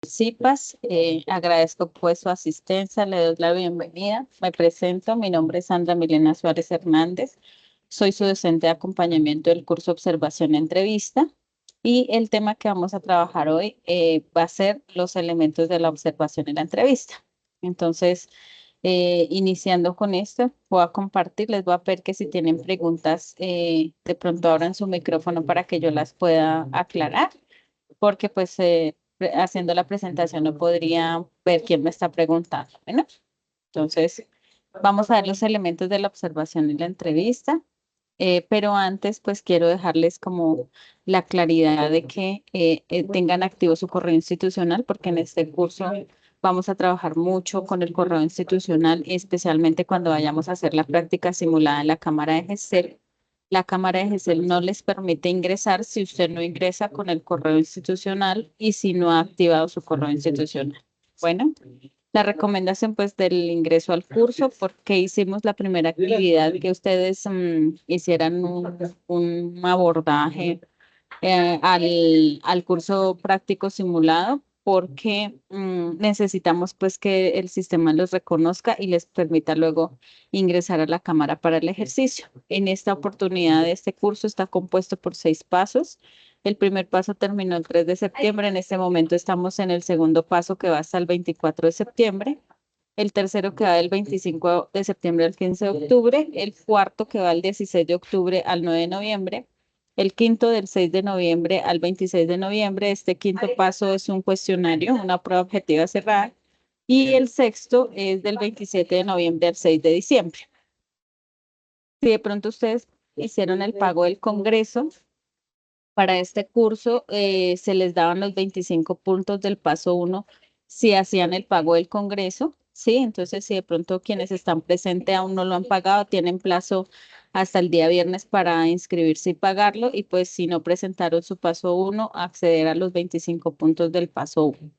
participas. Agradezco pues su asistencia, le doy la bienvenida. Me presento, mi nombre es Sandra Milena Suárez Hernández. Soy su docente de acompañamiento del curso Observación y Entrevista. Y el tema que vamos a trabajar hoy va a ser los elementos de la observación y la entrevista. Entonces, iniciando con esto, voy a compartir, les voy a pedir que si tienen preguntas, de pronto abran su micrófono para que yo las pueda aclarar, porque pues haciendo la presentación no podría ver quién me está preguntando. Bueno, entonces vamos a ver los elementos de la observación y la entrevista. Pero antes, pues quiero dejarles como la claridad de que tengan activo su correo institucional, porque en este curso vamos a trabajar mucho con el correo institucional, especialmente cuando vayamos a hacer la práctica simulada en la cámara de GESEL. La cámara de GESEL no les permite ingresar si usted no ingresa con el correo institucional y si no ha activado su correo institucional. Bueno. La recomendación pues del ingreso al curso, porque hicimos la primera actividad que ustedes hicieran un abordaje al curso práctico simulado, porque necesitamos pues que el sistema los reconozca y les permita luego ingresar a la cámara para el ejercicio. En esta oportunidad, este curso está compuesto por 6 pasos. El primer paso terminó el 3 de septiembre. En este momento estamos en el segundo paso que va hasta el 24 de septiembre. El tercero que va del 25 de septiembre al 15 de octubre. El cuarto que va del 16 de octubre al 9 de noviembre. El quinto del 6 de noviembre al 26 de noviembre. Este quinto paso es un cuestionario, una prueba objetiva cerrada. Y el sexto es del 27 de noviembre al 6 de diciembre. Si de pronto ustedes hicieron el pago del Congreso, para este curso se les daban los 25 puntos del paso 1 si hacían el pago del Congreso, ¿sí? Entonces, si de pronto quienes están presentes aún no lo han pagado, tienen plazo hasta el día viernes para inscribirse y pagarlo, y pues si no presentaron su paso 1, acceder a los 25 puntos del paso 1.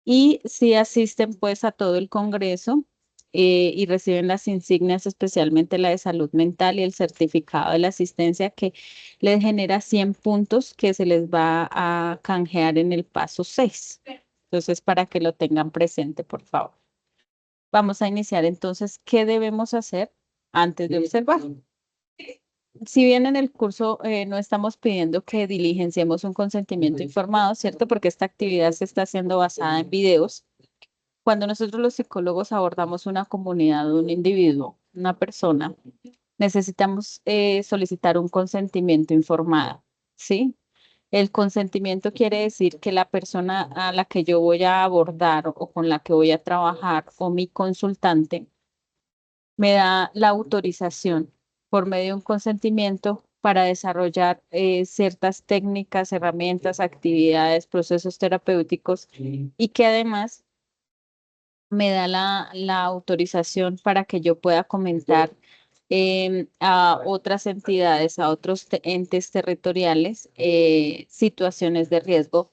Y si asisten pues a todo el Congreso y reciben las insignias, especialmente la de salud mental y el certificado de la asistencia que les genera 100 puntos que se les va a canjear en el paso 6. Entonces, para que lo tengan presente, por favor. Vamos a iniciar entonces, ¿qué debemos hacer antes de observar? Si bien en el curso no estamos pidiendo que diligenciemos un consentimiento informado, ¿cierto? Porque esta actividad se está haciendo basada en videos. Cuando nosotros los psicólogos abordamos una comunidad, un individuo, una persona, necesitamos solicitar un consentimiento informado, ¿sí? El consentimiento quiere decir que la persona a la que yo voy a abordar o con la que voy a trabajar o mi consultante me da la autorización por medio de un consentimiento para desarrollar ciertas técnicas, herramientas, actividades, procesos terapéuticos y que además me da la autorización para que yo pueda comentar a otras entidades, a otros entes territoriales, situaciones de riesgo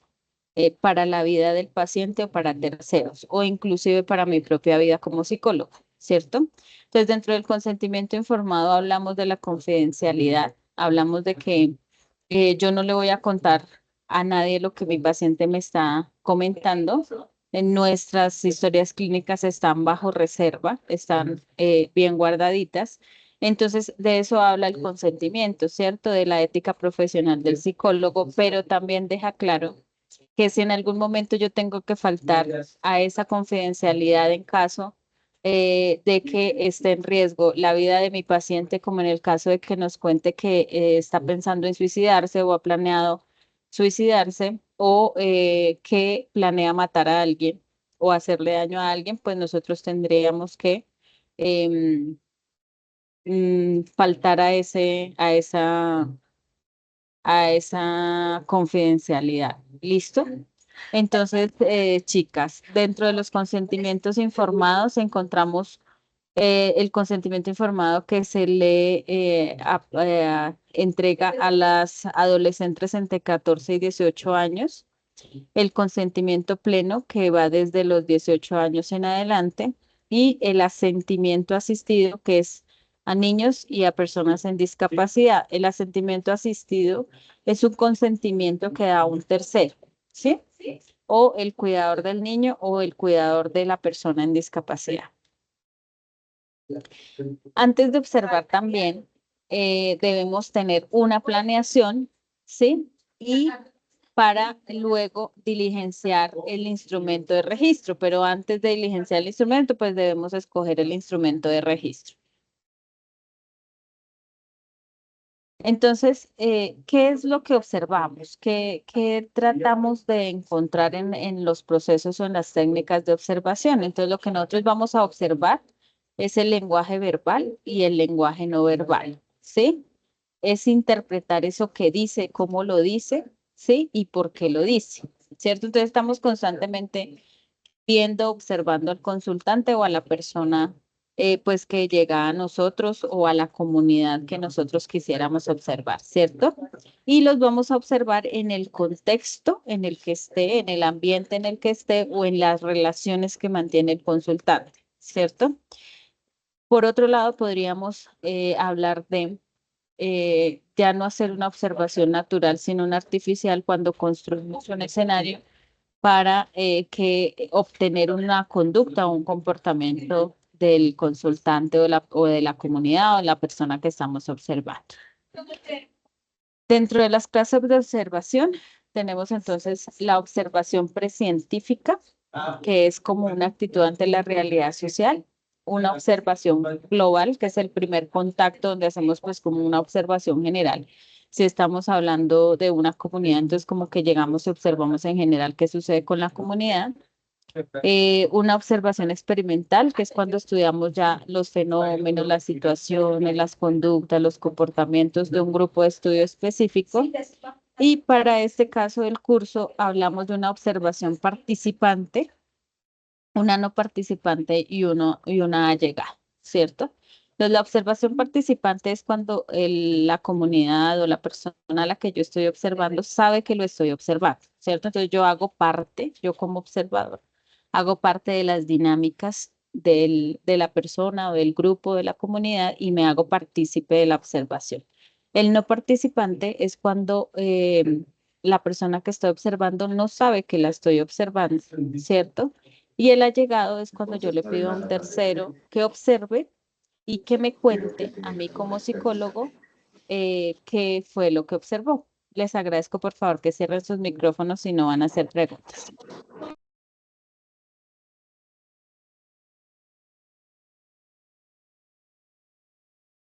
para la vida del paciente o para terceros, o inclusive para mi propia vida como psicólogo, ¿cierto? Entonces, dentro del consentimiento informado hablamos de la confidencialidad, hablamos de que yo no le voy a contar a nadie lo que mi paciente me está comentando. En nuestras historias clínicas están bajo reserva, están bien guardaditas. Entonces, de eso habla el consentimiento, ¿cierto? De la ética profesional del psicólogo, pero también deja claro que si en algún momento yo tengo que faltar a esa confidencialidad en caso de que esté en riesgo la vida de mi paciente, como en el caso de que nos cuente que está pensando en suicidarse o ha planeado suicidarse o que planea matar a alguien o hacerle daño a alguien, pues nosotros tendríamos que em, faltar a esa confidencialidad. ¿Listo? Entonces, chicas, dentro de los consentimientos informados encontramos el consentimiento informado que se le entrega a las adolescentes entre 14 y 18 años, el consentimiento pleno que va desde los 18 años en adelante y el asentimiento asistido que es a niños y a personas en discapacidad. El asentimiento asistido es un consentimiento que da un tercero, ¿sí? O el cuidador del niño o el cuidador de la persona en discapacidad. Antes de observar también, debemos tener una planeación, ¿sí? Y para luego diligenciar el instrumento de registro, pero antes de diligenciar el instrumento, pues debemos escoger el instrumento de registro. Entonces, ¿qué es lo que observamos? ¿Qué tratamos de encontrar en los procesos o en las técnicas de observación? Entonces, lo que nosotros vamos a observar es el lenguaje verbal y el lenguaje no verbal, ¿sí? Es interpretar eso que dice, cómo lo dice, ¿sí? Y por qué lo dice, ¿cierto? Entonces, estamos constantemente viendo, observando al consultante o a la persona pues que llega a nosotros o a la comunidad que nosotros quisiéramos observar, ¿cierto? Y los vamos a observar en el contexto en el que esté, en el ambiente en el que esté o en las relaciones que mantiene el consultante, ¿cierto? Por otro lado, podríamos hablar de ya no hacer una observación natural, sino una artificial cuando construimos un escenario para obtener una conducta o un comportamiento del consultante o de la comunidad o la persona que estamos observando. Dentro de las clases de observación tenemos entonces la observación precientífica, que es como una actitud ante la realidad social, una observación global, que es el primer contacto donde hacemos pues como una observación general. Si estamos hablando de una comunidad, entonces como que llegamos y observamos en general qué sucede con la comunidad. Una observación experimental, que es cuando estudiamos ya los fenómenos, las situaciones, las conductas, los comportamientos de un grupo de estudio específico. Y para este caso del curso hablamos de una observación participante, una no participante y una allegada, ¿cierto? Entonces, la observación participante es cuando la comunidad o la persona a la que yo estoy observando sabe que lo estoy observando, ¿cierto? Entonces, yo hago parte, yo como observador, hago parte de las dinámicas de la persona o del grupo de la comunidad y me hago partícipe de la observación. El no participante es cuando la persona que estoy observando no sabe que la estoy observando, ¿cierto? Y el allegado es cuando yo le pido a un tercero que observe y que me cuente a mí como psicólogo qué fue lo que observó. Les agradezco por favor que cierren sus micrófonos si no van a hacer preguntas.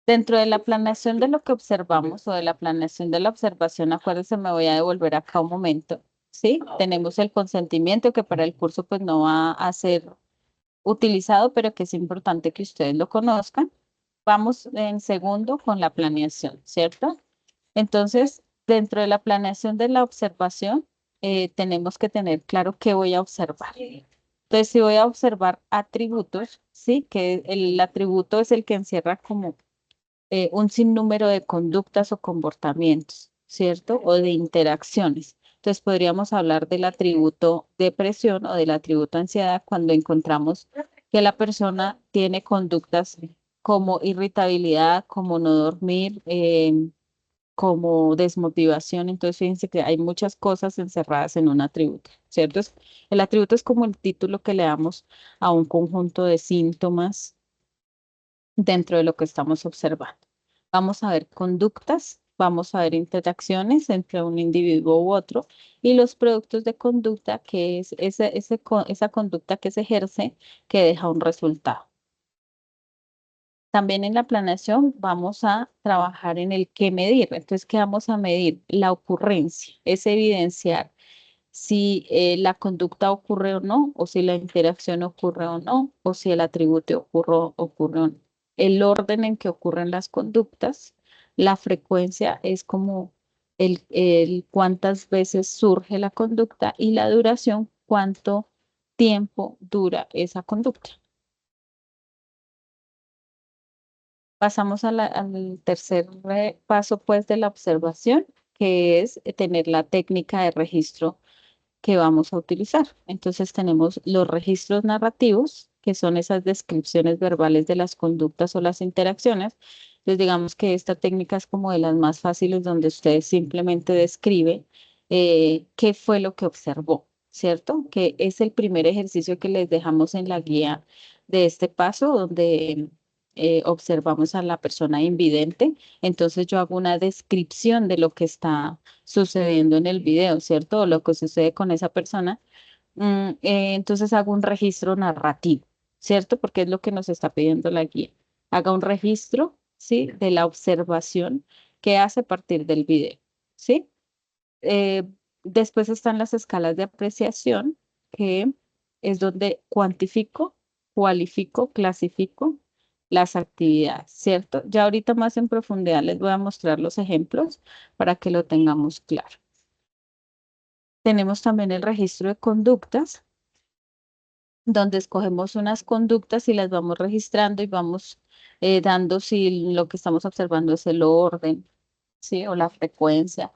Dentro de la planeación de lo que observamos o de la planeación de la observación, acuérdense, me voy a devolver acá un momento, ¿sí? Tenemos el consentimiento que para el curso pues no va a ser utilizado, pero que es importante que ustedes lo conozcan. Vamos en segundo con la planeación, ¿cierto? Entonces, dentro de la planeación de la observación, tenemos que tener claro qué voy a observar. Entonces, si voy a observar atributos, ¿sí? Que el atributo es el que encierra como un sinnúmero de conductas o comportamientos, ¿cierto? O de interacciones. Entonces, podríamos hablar del atributo depresión o del atributo ansiedad cuando encontramos que la persona tiene conductas como irritabilidad, como no dormir, como desmotivación. Entonces, fíjense que hay muchas cosas encerradas en un atributo, ¿cierto? El atributo es como el título que le damos a un conjunto de síntomas dentro de lo que estamos observando. Vamos a ver conductas, vamos a ver interacciones entre un individuo u otro y los productos de conducta, que es esa conducta que se ejerce que deja un resultado. También en la planeación vamos a trabajar en el qué medir. Entonces, ¿qué vamos a medir? La ocurrencia, es evidenciar si la conducta ocurre o no, o si la interacción ocurre o no, o si el atributo ocurre o no. El orden en que ocurren las conductas, la frecuencia es como el cuántas veces surge la conducta y la duración, cuánto tiempo dura esa conducta. Pasamos al tercer paso, pues, de la observación, que es tener la técnica de registro que vamos a utilizar. Entonces tenemos los registros narrativos, que son esas descripciones verbales de las conductas o las interacciones. Entonces digamos que esta técnica es como de las más fáciles donde usted simplemente describe qué fue lo que observó, ¿cierto? Que es el primer ejercicio que les dejamos en la guía de este paso, donde observamos a la persona invidente. Entonces yo hago una descripción de lo que está sucediendo en el video, ¿cierto? O lo que sucede con esa persona. Entonces hago un registro narrativo, ¿cierto? Porque es lo que nos está pidiendo la guía. Haga un registro, ¿sí? De la observación que hace a partir del video, ¿sí? Eh, Después están las escalas de apreciación, que es donde cuantifico, cualifico, clasifico las actividades, ¿cierto? Ya ahorita más en profundidad les voy a mostrar los ejemplos para que lo tengamos claro. Tenemos también el registro de conductas, donde escogemos unas conductas y las vamos registrando y vamos dando si lo que estamos observando es el orden, ¿sí? O la frecuencia,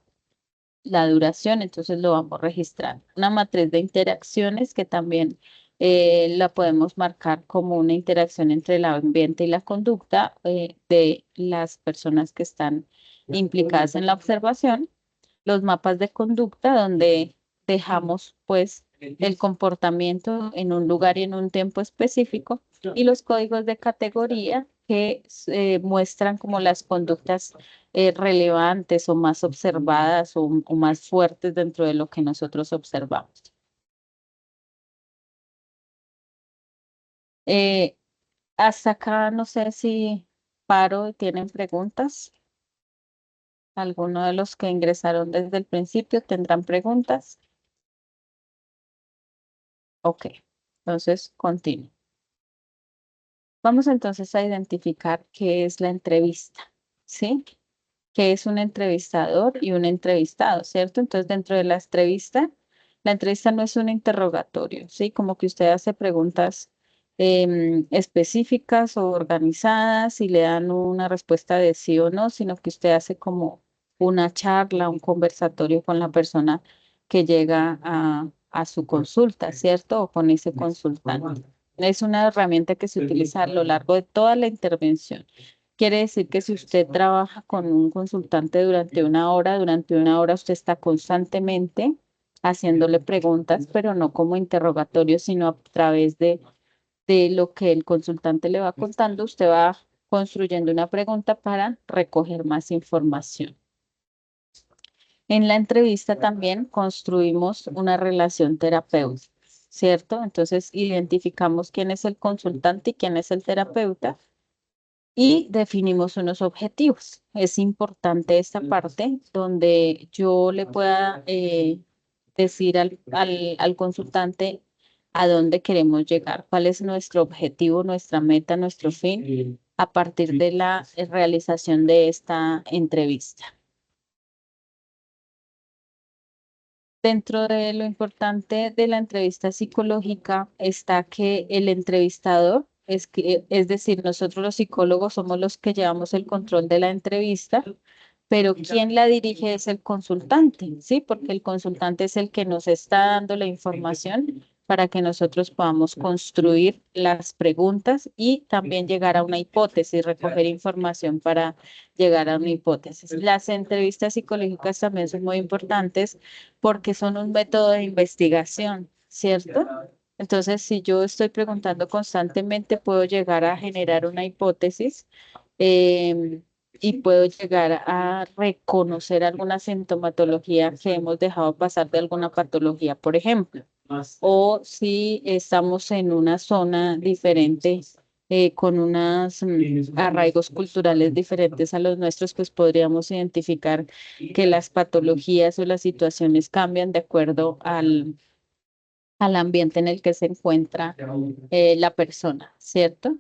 la duración, entonces lo vamos registrando. Una matriz de interacciones que también la podemos marcar como una interacción entre el ambiente y la conducta de las personas que están implicadas en la observación. Los mapas de conducta donde dejamos pues el comportamiento en un lugar y en un tiempo específico, y los códigos de categoría que muestran como las conductas relevantes o más observadas o más fuertes dentro de lo que nosotros observamos. Eh, Hasta acá no sé si paro, ¿tienen preguntas? ¿Alguno de los que ingresaron desde el principio tendrán preguntas? Ok, entonces continúo. Vamos entonces a identificar qué es la entrevista, ¿sí? ¿Qué es un entrevistador y un entrevistado, cierto? Entonces, dentro de la entrevista no es un interrogatorio, ¿sí? Como que usted hace preguntas específicas o organizadas y le dan una respuesta de sí o no, sino que usted hace como una charla, un conversatorio con la persona que llega a su consulta, ¿cierto? O con ese consultante. Es una herramienta que se utiliza a lo largo de toda la intervención. Quiere decir que si usted trabaja con un consultante durante una hora usted está constantemente haciéndole preguntas, pero no como interrogatorio, sino a través de lo que el consultante le va contando, usted va construyendo una pregunta para recoger más información. En la entrevista también construimos una relación terapéutica, ¿cierto? Entonces identificamos quién es el consultante y quién es el terapeuta y definimos unos objetivos. Es importante esta parte donde yo le pueda decir al consultante a dónde queremos llegar, cuál es nuestro objetivo, nuestra meta, nuestro fin a partir de la realización de esta entrevista. Dentro de lo importante de la entrevista psicológica está que el entrevistador, es decir, nosotros los psicólogos somos los que llevamos el control de la entrevista, pero quien la dirige es el consultante, ¿sí? Porque el consultante es el que nos está dando la información para que nosotros podamos construir las preguntas y también llegar a una hipótesis, recoger información para llegar a una hipótesis. Las entrevistas psicológicas también son muy importantes porque son un método de investigación, ¿cierto? Entonces, si yo estoy preguntando constantemente, puedo llegar a generar una hipótesis y puedo llegar a reconocer alguna sintomatología que hemos dejado pasar de alguna patología, por ejemplo. O si estamos en una zona diferente, con unos arraigos culturales diferentes a los nuestros, pues podríamos identificar que las patologías o las situaciones cambian de acuerdo al ambiente en el que se encuentra la persona, ¿cierto?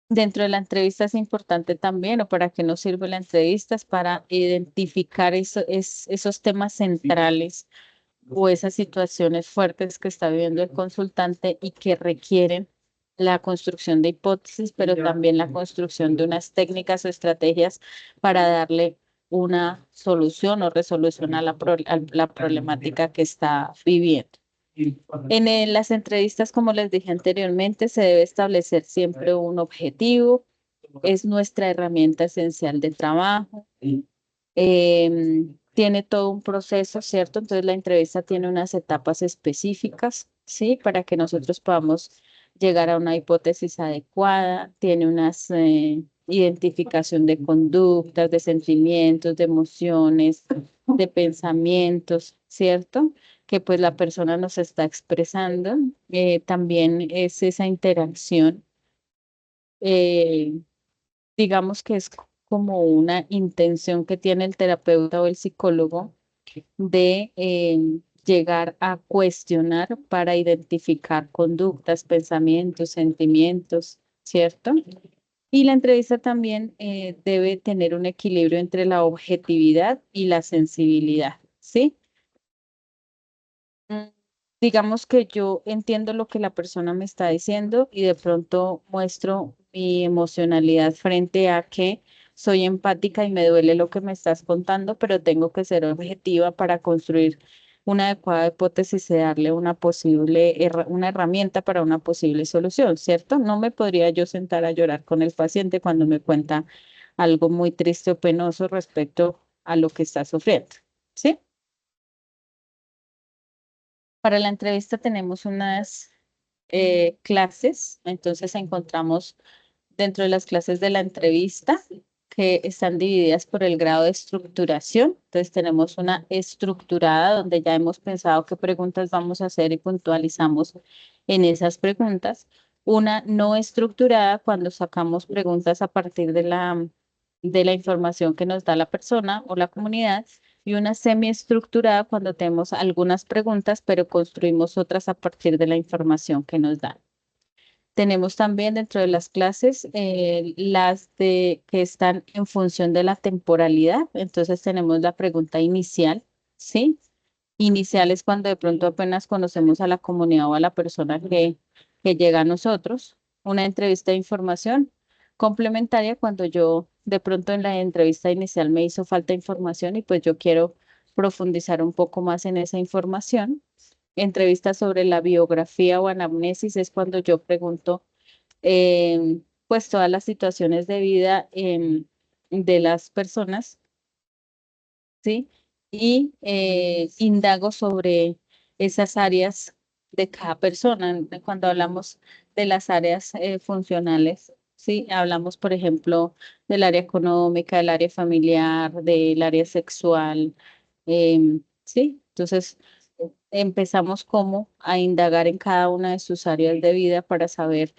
Dentro de la entrevista es importante también, o para qué nos sirve la entrevista, es para identificar esos temas centrales o esas situaciones fuertes que está viviendo el consultante y que requieren la construcción de hipótesis, pero también la construcción de unas técnicas o estrategias para darle una solución o resolución a a la problemática que está viviendo. Las entrevistas, como les dije anteriormente, se debe establecer siempre un objetivo. Es nuestra herramienta esencial de trabajo. tiene todo un proceso, ¿cierto? Entonces la entrevista tiene unas etapas específicas, ¿sí? Para que nosotros podamos llegar a una hipótesis adecuada, tiene unas identificación de conductas, de sentimientos, de emociones, de pensamientos, ¿cierto? Que pues la persona nos está expresando. También es esa interacción, eh, digamos que es como una intención que tiene el terapeuta o el psicólogo de llegar a cuestionar para identificar conductas, pensamientos, sentimientos, ¿cierto? Y la entrevista también debe tener un equilibrio entre la objetividad y la sensibilidad, ¿sí? Mm, Digamos que yo entiendo lo que la persona me está diciendo y de pronto muestro mi emocionalidad frente a que soy empática y me duele lo que me estás contando, pero tengo que ser objetiva para construir una adecuada hipótesis y darle una una herramienta para una posible solución, ¿cierto? No me podría yo sentar a llorar con el paciente cuando me cuenta algo muy triste o penoso respecto a lo que está sufriendo, ¿sí? Para la entrevista tenemos unas clases, entonces encontramos dentro de las clases de la entrevista que están divididas por el grado de estructuración. Entonces tenemos una estructurada donde ya hemos pensado qué preguntas vamos a hacer y puntualizamos en esas preguntas. Una no estructurada cuando sacamos preguntas a partir de la información que nos da la persona o la comunidad y una semiestructurada cuando tenemos algunas preguntas, pero construimos otras a partir de la información que nos dan. Tenemos también dentro de las clases que están en función de la temporalidad. Entonces tenemos la pregunta inicial, ¿sí? Inicial es cuando de pronto apenas conocemos a la comunidad o a la persona que llega a nosotros. Una entrevista de información complementaria cuando yo de pronto en la entrevista inicial me hizo falta información y pues yo quiero profundizar un poco más en esa información. Entrevista sobre la biografía o anamnesis es cuando yo pregunto pues todas las situaciones de vida de las personas, ¿sí? Y indago sobre esas áreas de cada persona. Cuando hablamos de las áreas funcionales, ¿sí? Hablamos, por ejemplo, del área económica, del área familiar, del área sexual, ¿sí? Entonces, empezamos como a indagar en cada una de sus áreas de vida para saber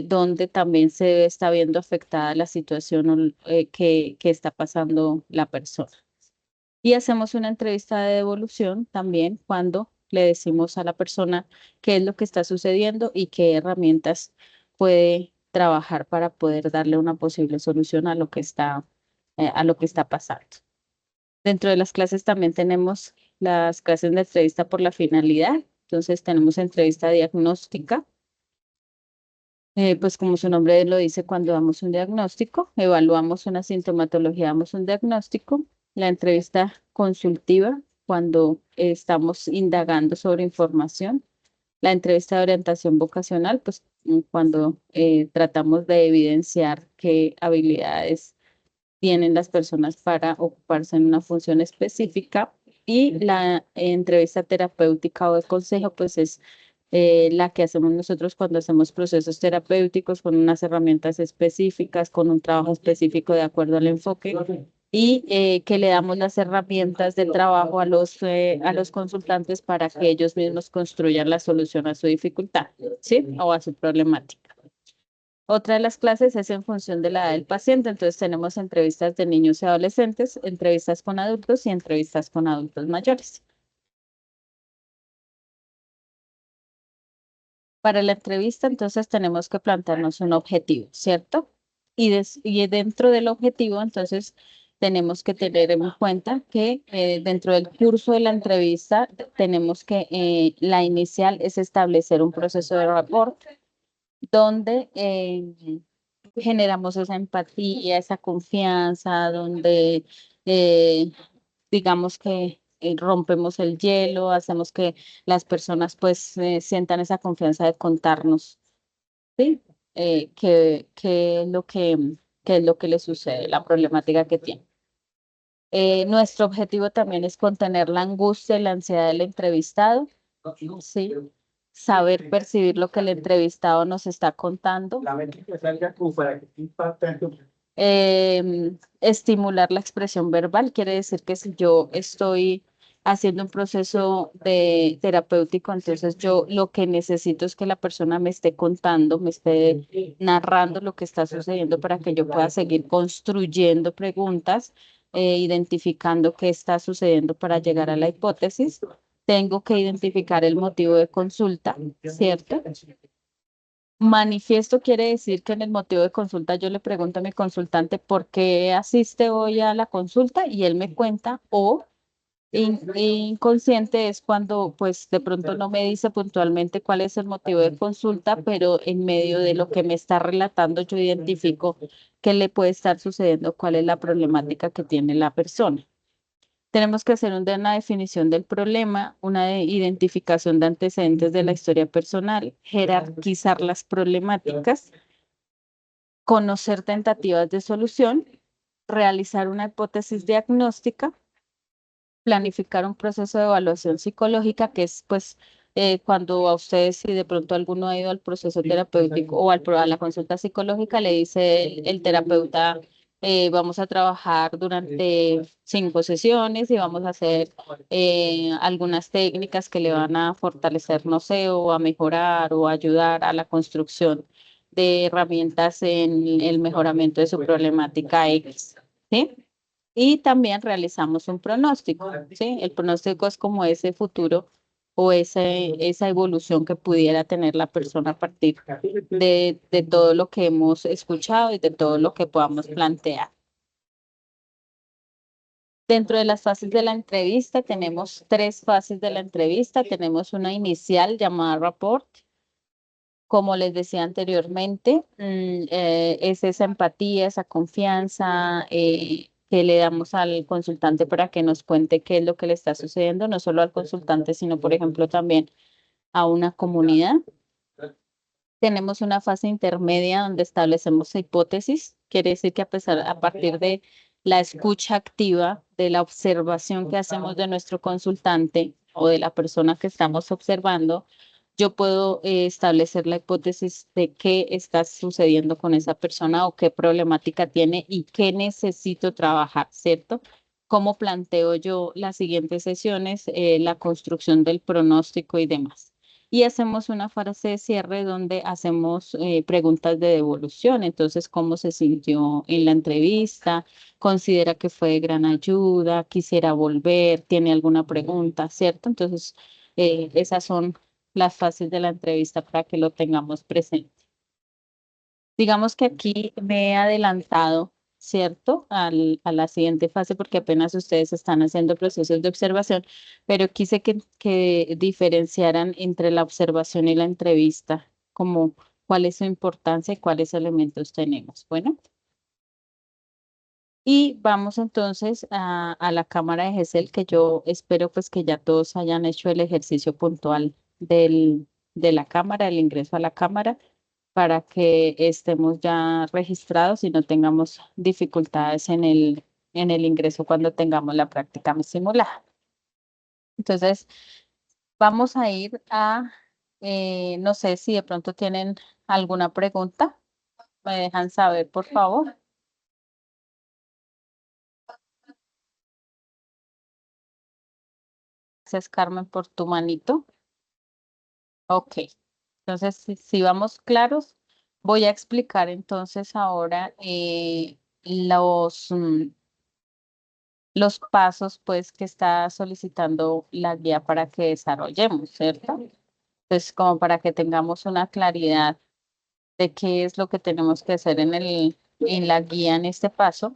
dónde también se está viendo afectada la situación que está pasando la persona. Y hacemos una entrevista de devolución también cuando le decimos a la persona qué es lo que está sucediendo y qué herramientas puede trabajar para poder darle una posible solución a lo que está pasando. Dentro de las clases también tenemos las clases de entrevista por la finalidad. Entonces tenemos entrevista diagnóstica, pues como su nombre lo dice, cuando damos un diagnóstico, evaluamos una sintomatología, damos un diagnóstico. La entrevista consultiva, cuando estamos indagando sobre información. La entrevista de orientación vocacional, pues cuando tratamos de evidenciar qué habilidades tienen las personas para ocuparse en una función específica. Y la entrevista terapéutica o de consejo, pues es la que hacemos nosotros cuando hacemos procesos terapéuticos con unas herramientas específicas, con un trabajo específico de acuerdo al enfoque y que le damos las herramientas de trabajo a los consultantes para que ellos mismos construyan la solución a su dificultad, ¿sí? O a su problemática. Otra de las clases es en función de la edad del paciente, entonces tenemos entrevistas de niños y adolescentes, entrevistas con adultos y entrevistas con adultos mayores. Para la entrevista, entonces tenemos que plantearnos un objetivo, ¿cierto? Y dentro del objetivo, entonces, tenemos que tener en cuenta que dentro del curso de la entrevista tenemos que, la inicial es establecer un proceso de rapport donde generamos esa empatía, esa confianza, donde digamos que rompemos el hielo, hacemos que las personas pues sientan esa confianza de contarnos, ¿sí? Qué es lo que les sucede, la problemática que tienen. Nuestro objetivo también es contener la angustia y la ansiedad del entrevistado, ¿sí? Saber percibir lo que el entrevistado nos está contando. La métrica salga como para que te impacte. Estimular la expresión verbal quiere decir que si yo estoy haciendo un proceso de terapéutico, entonces yo lo que necesito es que la persona me esté contando, me esté narrando lo que está sucediendo para que yo pueda seguir construyendo preguntas, identificando qué está sucediendo para llegar a la hipótesis. Tengo que identificar el motivo de consulta, ¿cierto? Manifiesto quiere decir que en el motivo de consulta yo le pregunto a mi consultante por qué asiste hoy a la consulta y él me cuenta, o inconsciente es cuando pues de pronto no me dice puntualmente cuál es el motivo de consulta, pero en medio de lo que me está relatando yo identifico qué le puede estar sucediendo, cuál es la problemática que tiene la persona. Tenemos que hacer una definición del problema, una identificación de antecedentes de la historia personal, jerarquizar las problemáticas, conocer tentativas de solución, realizar una hipótesis diagnóstica, planificar un proceso de evaluación psicológica, que es pues cuando a ustedes, si de pronto alguno ha ido al proceso terapéutico o a la consulta psicológica, le dice el terapeuta, vamos a trabajar durante 5 sesiones y vamos a hacer algunas técnicas que le van a fortalecer, no sé, o a mejorar o ayudar a la construcción de herramientas en el mejoramiento de su problemática X, ¿sí? Y también realizamos un pronóstico, ¿sí? El pronóstico es como ese futuro o esa evolución que pudiera tener la persona a partir de todo lo que hemos escuchado y de todo lo que podamos plantear. Dentro de las fases de la entrevista, tenemos 3 fases de la entrevista. Tenemos una inicial llamada rapport. Como les decía anteriormente, es esa empatía, esa confianza que le damos al consultante para que nos cuente qué es lo que le está sucediendo, no solo al consultante, sino, por ejemplo, también a una comunidad. Tenemos una fase intermedia donde establecemos hipótesis, quiere decir que a partir de la escucha activa, de la observación que hacemos de nuestro consultante o de la persona que estamos observando, yo puedo establecer la hipótesis de qué está sucediendo con esa persona o qué problemática tiene y qué necesito trabajar, ¿cierto? ¿Cómo planteo yo las siguientes sesiones, la construcción del pronóstico y demás? Y hacemos una fase de cierre donde hacemos preguntas de devolución. Entonces, ¿cómo se sintió en la entrevista? ¿Considera que fue de gran ayuda? ¿Quisiera volver? ¿Tiene alguna pregunta? ¿Cierto? Entonces, esas son las fases de la entrevista para que lo tengamos presente. Digamos que aquí me he adelantado, ¿cierto? A la siguiente fase porque apenas ustedes están haciendo procesos de observación, pero quise que diferenciaran entre la observación y la entrevista, como cuál es su importancia y cuáles elementos tenemos. Bueno, y vamos entonces a la cámara de GESEL, que yo espero pues que ya todos hayan hecho el ejercicio puntual de la cámara, el ingreso a la cámara para que estemos ya registrados y no tengamos dificultades en el ingreso cuando tengamos la práctica simulada. Entonces, vamos a ir no sé si de pronto tienen alguna pregunta, me dejan saber, por favor. Gracias, Carmen, por tu manito. Ok, entonces, si vamos claros, voy a explicar entonces ahora los pasos pues que está solicitando la guía para que desarrollemos, ¿cierto? Entonces, como para que tengamos una claridad de qué es lo que tenemos que hacer en la guía en este paso,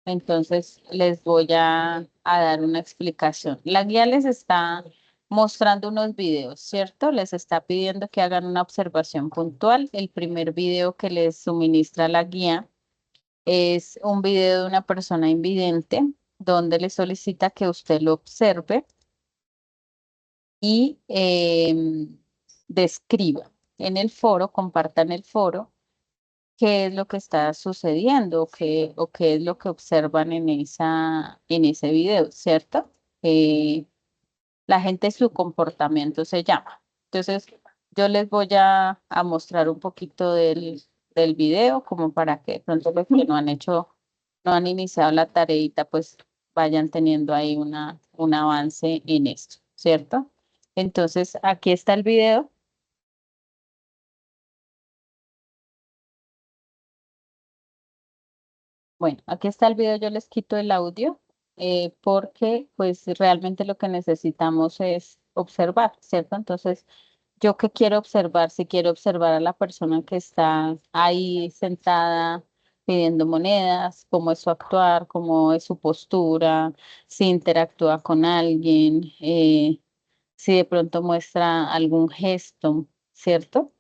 entonces les voy a dar una explicación. La guía les está mostrando unos videos, ¿cierto? Les está pidiendo que hagan una observación puntual. El primer video que les suministra la guía es un video de una persona invidente donde le solicita que usted lo observe y describa en el foro, compartan el foro qué es lo que está sucediendo o qué es lo que observan en ese video, ¿cierto? La gente, su comportamiento se llama. Entonces, yo les voy a mostrar un poquito del video como para que de pronto los que no han hecho, no han iniciado la tareita, pues vayan teniendo ahí un avance en esto, ¿cierto? Entonces, aquí está el video. Bueno, aquí está el video, yo les quito el audio porque pues realmente lo que necesitamos es observar, ¿cierto? Entonces, ¿yo qué quiero observar? Si quiero observar a la persona que está ahí sentada pidiendo monedas, cómo es su actuar, cómo es su postura, si interactúa con alguien, si de pronto muestra algún gesto, ¿cierto?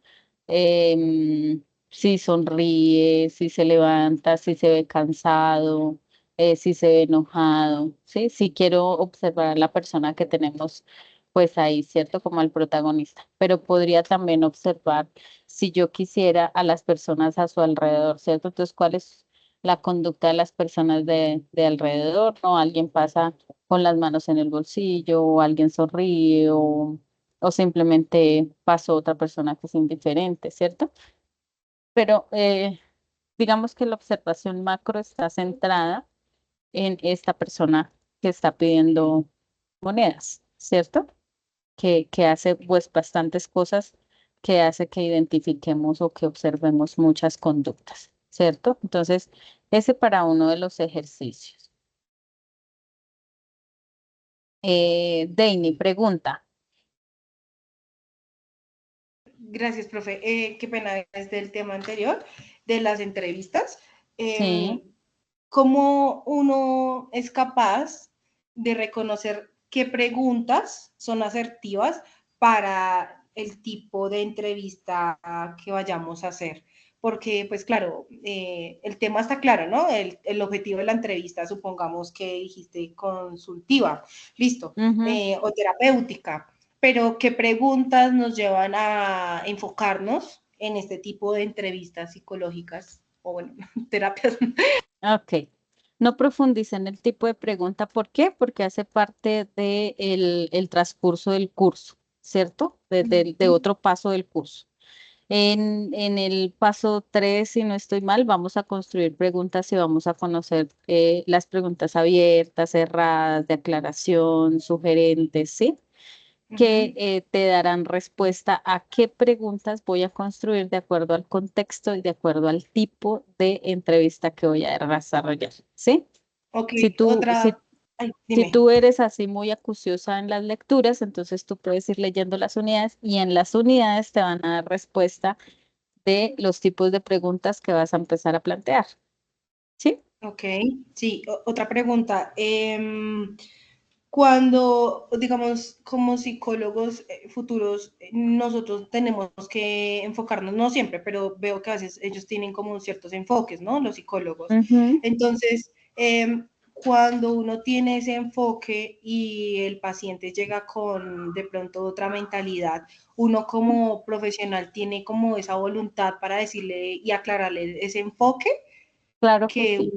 Si sonríe, si se levanta, si se ve cansado, si se ve enojado, ¿sí? Si quiero observar a la persona que tenemos pues ahí, ¿cierto? Como al protagonista, pero podría también observar si yo quisiera a las personas a su alrededor, ¿cierto? Entonces, ¿cuál es la conducta de las personas de alrededor? ¿No? Alguien pasa con las manos en el bolsillo, o alguien sonríe, o simplemente pasó otra persona que es indiferente, ¿cierto? Pero digamos que la observación macro está centrada en esta persona que está pidiendo monedas, ¿cierto? Que hace pues bastantes cosas que hace que identifiquemos o que observemos muchas conductas, ¿cierto? Entonces, ese para uno de los ejercicios. Deini, pregunta. Gracias, profe. Qué pena es del tema anterior, de las entrevistas. Sí. Eh, ¿Cómo uno es capaz de reconocer qué preguntas son asertivas para el tipo de entrevista que vayamos a hacer? Porque, pues claro, el tema está claro, ¿no? El objetivo de la entrevista, supongamos que dijiste consultiva, listo, Ujú. o terapéutica, pero ¿qué preguntas nos llevan a enfocarnos en este tipo de entrevistas psicológicas o, bueno, terapias? Ok. No profundice en el tipo de pregunta. ¿Por qué? Porque hace parte de el transcurso del curso, ¿cierto? De otro paso del curso. En el paso 3, si no estoy mal, vamos a construir preguntas y vamos a conocer las preguntas abiertas, cerradas, de aclaración, sugerentes, ¿sí? Que te darán respuesta a qué preguntas voy a construir de acuerdo al contexto y de acuerdo al tipo de entrevista que voy a desarrollar, ¿sí? Ok, Si tú, si, otra, ay, si dime. tú eres así muy acuciosa en las lecturas, entonces tú puedes ir leyendo las unidades y en las unidades te van a dar respuesta de los tipos de preguntas que vas a empezar a plantear, ¿sí? Ok, sí, otra pregunta. Cuando, digamos, como psicólogos futuros, nosotros tenemos que enfocarnos, no siempre, pero veo que a veces ellos tienen como ciertos enfoques, ¿no? Los psicólogos. Ujú. Entonces, cuando uno tiene ese enfoque y el paciente llega con de pronto otra mentalidad, uno como profesional tiene como esa voluntad para decirle y aclararle ese enfoque Claro que que sí,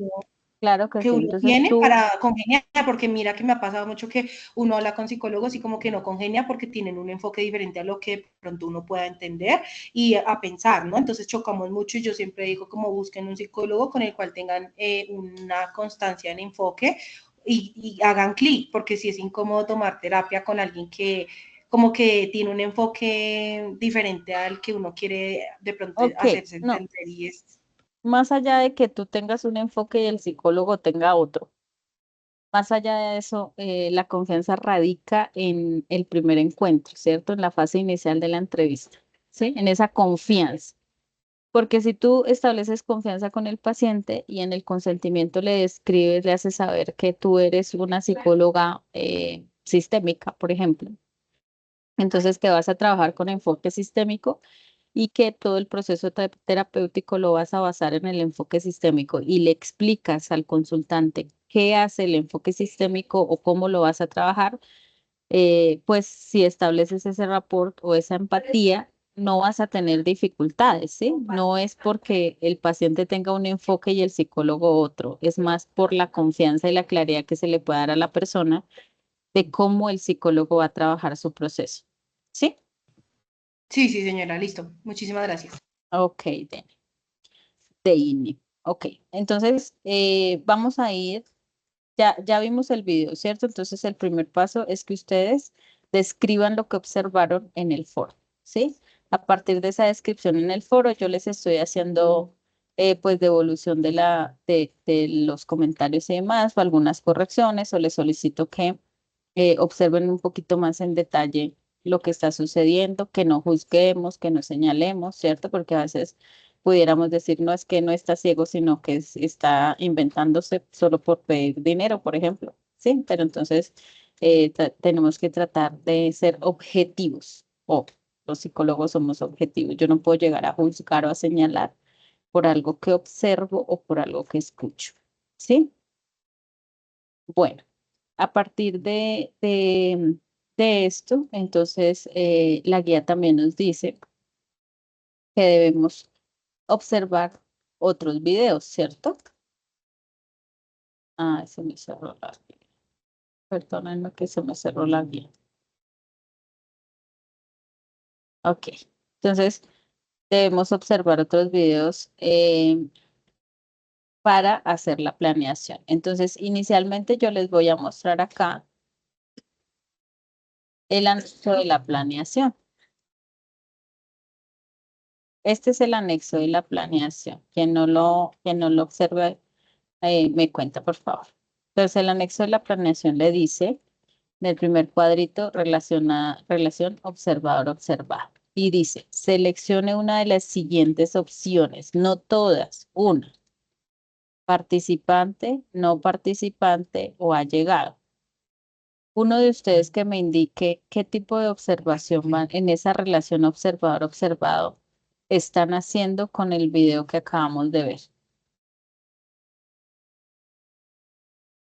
claro que que sí. uno Entonces tiene tú, para congeniar, porque mira que me ha pasado mucho que uno habla con psicólogos y como que no congenia porque tienen un enfoque diferente a lo que pronto uno pueda entender y a pensar, ¿no? Entonces chocamos mucho y yo siempre digo como busquen un psicólogo con el cual tengan una constancia en enfoque y hagan clic, porque si es incómodo tomar terapia con alguien que como que tiene un enfoque diferente al que uno quiere de pronto ok, hacerse no, entender y es... más allá de que tú tengas un enfoque y el psicólogo tenga otro, más allá de eso, la confianza radica en el primer encuentro, ¿cierto? En la fase inicial de la entrevista, ¿sí? En esa confianza. Porque si tú estableces confianza con el paciente y en el consentimiento le describes, le haces saber que tú eres una psicóloga sistémica, por ejemplo, entonces que vas a trabajar con enfoque sistémico y que todo el proceso terapéutico lo vas a basar en el enfoque sistémico y le explicas al consultante qué hace el enfoque sistémico o cómo lo vas a trabajar, pues si estableces ese rapport o esa empatía, no vas a tener dificultades, ¿sí? No es porque el paciente tenga un enfoque y el psicólogo otro, es más por la confianza y la claridad que se le puede dar a la persona de cómo el psicólogo va a trabajar su proceso, ¿sí? Sí, sí, señora, listo. Muchísimas gracias. Ok, Deini. Ok, entonces vamos a ir, ya vimos el video, ¿cierto? Entonces el primer paso es que ustedes describan lo que observaron en el foro, ¿sí? A partir de esa descripción en el foro, yo les estoy haciendo pues devolución de los comentarios y demás, o algunas correcciones, o les solicito que observen un poquito más en detalle lo que está sucediendo, que no juzguemos, que no señalemos, ¿cierto? Porque a veces pudiéramos decir, no es que no está ciego, sino que está inventándose solo por pedir dinero, por ejemplo, ¿sí? Pero entonces tenemos que tratar de ser objetivos, o los psicólogos somos objetivos. Yo no puedo llegar a juzgar o a señalar por algo que observo o por algo que escucho, ¿sí? Bueno. A partir de esto, entonces la guía también nos dice que debemos observar otros videos, ¿cierto? Ah, se me cerró la guía. Perdónenme que se me cerró la guía. Ok, entonces debemos observar otros videos para hacer la planeación. Entonces, inicialmente yo les voy a mostrar acá el anexo de la planeación. Este es el anexo de la planeación. Quien no lo observe, me cuenta, por favor. Entonces, el anexo de la planeación le dice, del primer cuadrito, relación observador-observado. Y dice, seleccione una de las siguientes opciones, no todas, una, participante, no participante o allegado. Uno de ustedes que me indique qué tipo de observación van en esa relación observador-observado están haciendo con el video que acabamos de ver.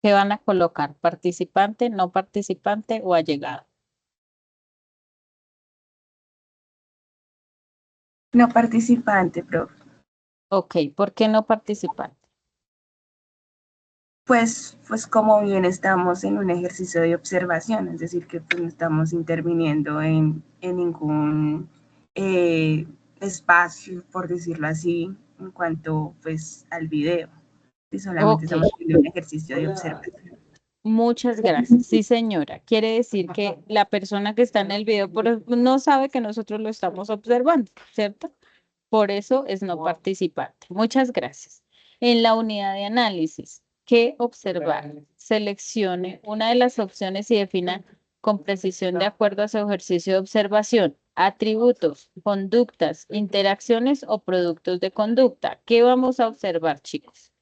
¿Qué van a colocar? ¿Participante, no participante o allegado? No participante, profe. Ok, ¿por qué no participante? Pues como bien estamos en un ejercicio de observación, es decir, que pues no estamos interviniendo en ningún espacio, por decirlo así, en cuanto pues al video. Y solamente Ok, estamos haciendo un ejercicio de observación. muchas gracias. Sí, señora. Quiere decir que la persona que está en el video no sabe que nosotros lo estamos observando, ¿cierto? Por eso es no participante. Muchas gracias. En la unidad de análisis, ¿qué observar? Seleccione una de las opciones y defina con precisión de acuerdo a su ejercicio de observación, atributos, conductas, interacciones o productos de conducta. ¿Qué vamos a observar, chicos?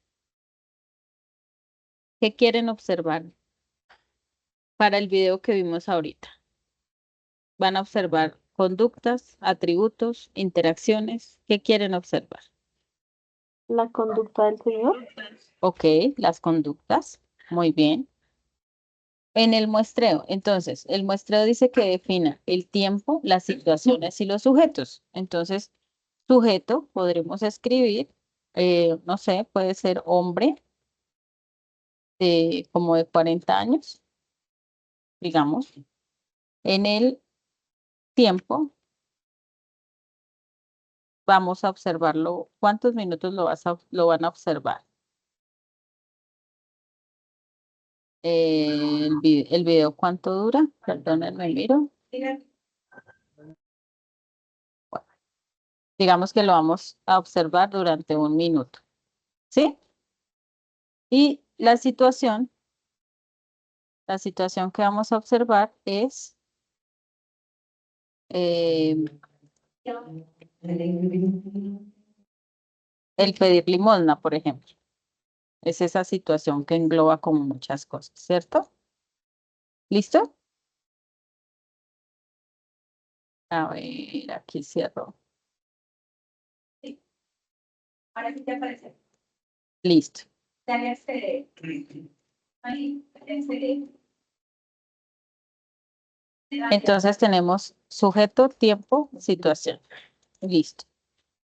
¿Qué quieren observar para el video que vimos ahorita? Van a observar conductas, atributos, interacciones. ¿Qué quieren observar? La conducta del señor. Ok, las conductas. Muy bien. En el muestreo, entonces, el muestreo dice que defina el tiempo, las situaciones y los sujetos. Entonces, sujeto podremos escribir, no sé, puede ser hombre como de 40 años, digamos. En el tiempo, vamos a observarlo. ¿Cuántos minutos lo van a observar? El video, ¿cuánto dura? Perdónenme, miro. Digamos que lo vamos a observar durante 1 minuto, ¿sí? Y la situación que vamos a observar es el pedir limosna, por ejemplo. Es esa situación que engloba como muchas cosas, ¿cierto? ¿Listo? A ver, aquí cierro. Ahora sí te aparece. Listo. Dale a acceder. Ahí, acceder. Entonces tenemos Sujeto, tiempo, situación. Listo.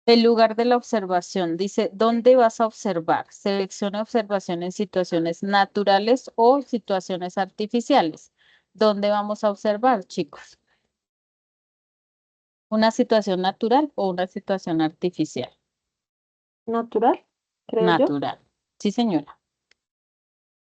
El lugar de la observación dice, ¿dónde vas a observar? Selecciona observación en situaciones naturales o situaciones artificiales. ¿Dónde vamos a observar, chicos? ¿Una situación natural o una situación artificial? Natural, creo yo. Natural. Sí, señora.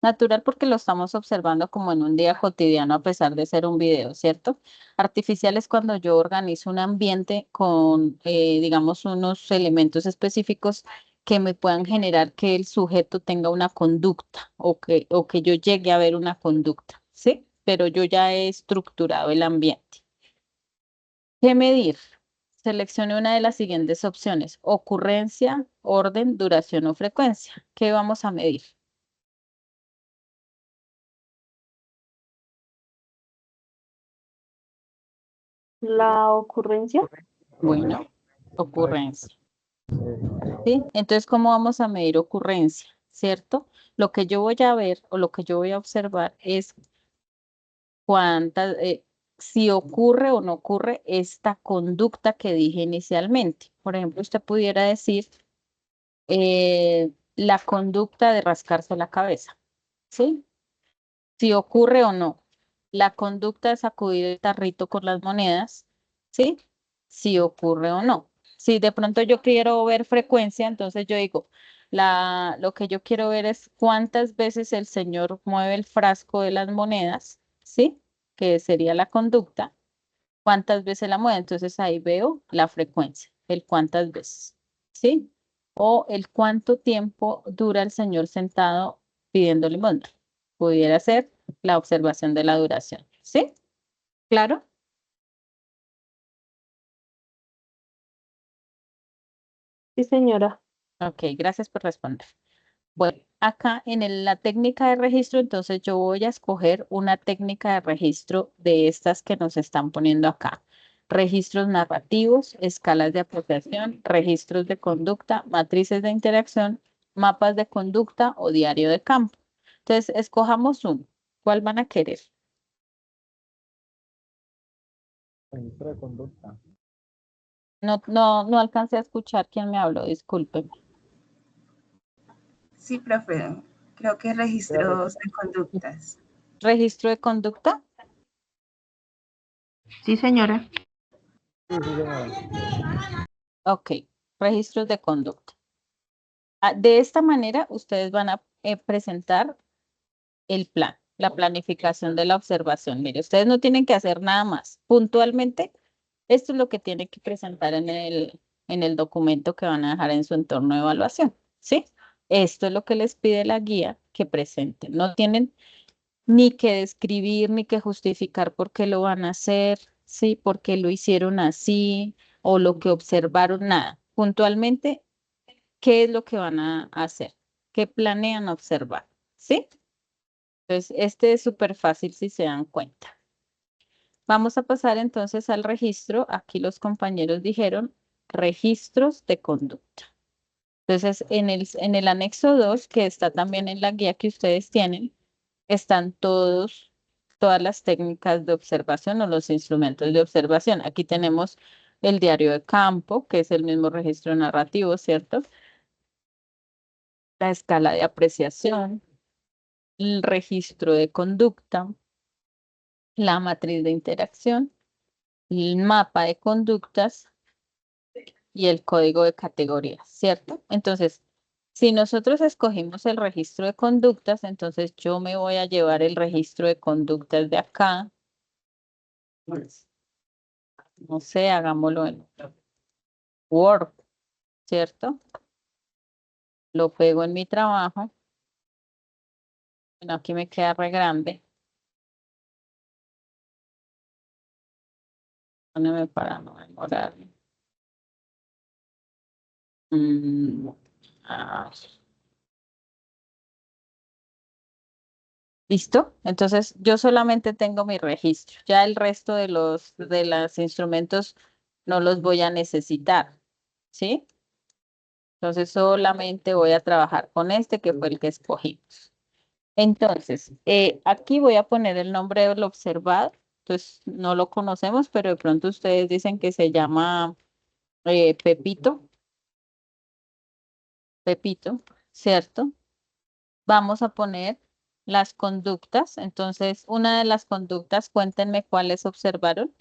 Natural porque lo estamos observando como en un día cotidiano a pesar de ser un video, ¿cierto? Artificial es cuando yo organizo un ambiente con, digamos, unos elementos específicos que me puedan generar que el sujeto tenga una conducta o que yo llegue a ver una conducta, ¿sí? Pero yo ya he estructurado el ambiente. ¿Qué medir? Seleccione una de las siguientes opciones: ocurrencia, orden, duración o frecuencia. ¿Qué vamos a medir? La ocurrencia, Bueno, ocurrencia. ¿Sí? Entonces, ¿cómo vamos a medir ocurrencia? ¿Cierto? Lo que yo voy a ver o lo que yo voy a observar es cuántas, si ocurre o no ocurre esta conducta que dije inicialmente. Por ejemplo, usted pudiera decir la conducta de rascarse la cabeza, ¿sí? Si ocurre o no. La conducta de sacudir el tarrito con las monedas, ¿sí? Si ocurre o no. Si de pronto yo quiero ver frecuencia, entonces yo digo, lo que yo quiero ver es cuántas veces el señor mueve el frasco de las monedas, ¿sí? Que sería la conducta. Cuántas veces la mueve. Entonces ahí veo la frecuencia, el cuántas veces, ¿sí? O el cuánto tiempo dura el señor sentado pidiendo limosna. Pudiera ser la observación de la duración, ¿sí? ¿Claro? sí señora. Ok, gracias por responder. Bueno, acá la técnica de registro, entonces yo voy a escoger una técnica de registro de estas que nos están poniendo acá. Registros narrativos, escalas de apreciación, registros de conducta, matrices de interacción, mapas de conducta o diario de campo. Entonces, escojamos uno. ¿Cuál van a querer? Registro de conducta. No alcancé a escuchar quién me habló, disculpen. Sí, profe. Creo que registros de conductas. ¿Registro de conducta? Sí, señora. Sí, sí, señora. Ok, registros de conducta. De esta manera, ustedes van a presentar el plan, la planificación de la observación. Mire, ustedes no tienen que hacer nada más. Puntualmente, esto es lo que tienen que presentar en el documento que van a dejar en su entorno de evaluación, ¿sí? Esto es lo que les pide la guía que presenten. No tienen ni que describir ni que justificar por qué lo van a hacer, ¿sí? Por qué lo hicieron así o lo que observaron, nada. Puntualmente, ¿qué es lo que van a hacer? ¿Qué planean observar? ¿Sí? Entonces, este es súper fácil si se dan cuenta. Vamos a pasar entonces al registro. Aquí los compañeros dijeron registros de conducta. Entonces, en el anexo 2, que está también en la guía que ustedes tienen, están todas las técnicas de observación o los instrumentos de observación. Aquí tenemos el diario de campo, que es el mismo registro narrativo, ¿cierto? La escala de apreciación, el registro de conducta, la matriz de interacción, el mapa de conductas y el código de categorías, ¿cierto? Entonces, si nosotros escogimos el registro de conductas, entonces yo me voy a llevar el registro de conductas de acá. No sé, hagámoslo en Word, ¿cierto? Lo pego en mi trabajo. Bueno, aquí me queda re grande. Póneme para no demorarme. Ah, ¿listo? Entonces, yo solamente tengo mi registro. Ya el resto de los instrumentos no los voy a necesitar, ¿sí? Entonces, solamente voy a trabajar con este que fue el que escogimos. Entonces, aquí voy a poner el nombre del observado Entonces no lo conocemos, pero de pronto ustedes dicen que se llama Pepito. Pepito, ¿cierto? Vamos a poner las conductas. Entonces, una de las conductas, cuéntenme cuáles observaron.